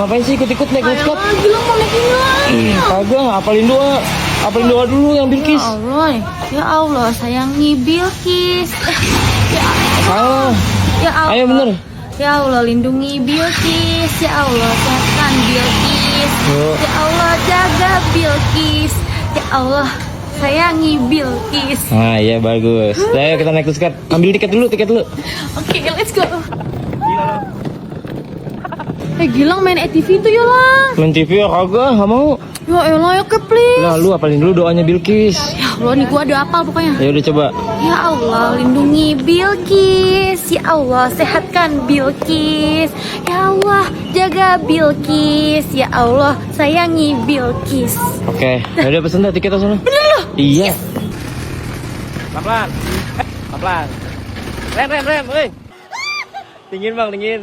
ngapain sih ikut-ikut naik Let's-Cut? Gilang mau naik ini. Kagak, apalin doa dulu yang Bilkis. Ya Allah, sayangi Bilkis. Ah, Ya Allah. ayo bener. Ya Allah, lindungi Bilkis. Ya Allah, sehatkan Bilkis. Yuk. Ya Allah, jaga Bilkis. Ya Allah, sayangi Bilkis. Nah, iya bagus. Ayo kita naik Let's-Cut. Ambil tiket dulu. Oke, let's go. Gilang main ATV tuh ya lah. Main TV ya kagak, nggak mau. Ya elah ya ke please. Nah, lu apalin dulu doanya Bilkis. Ya Allah, nih gua ada apal pokoknya. Ya udah coba. Ya Allah, lindungi Bilkis. Ya Allah, sehatkan Bilkis. Ya Allah, jaga Bilkis. Ya Allah, sayangi Bilkis. Oke, ya udah pesen dah tiket sana. Bener loh. Iya. Pelan-pelan. Pelan-pelan. Rem, woi. Dingin bang, dingin.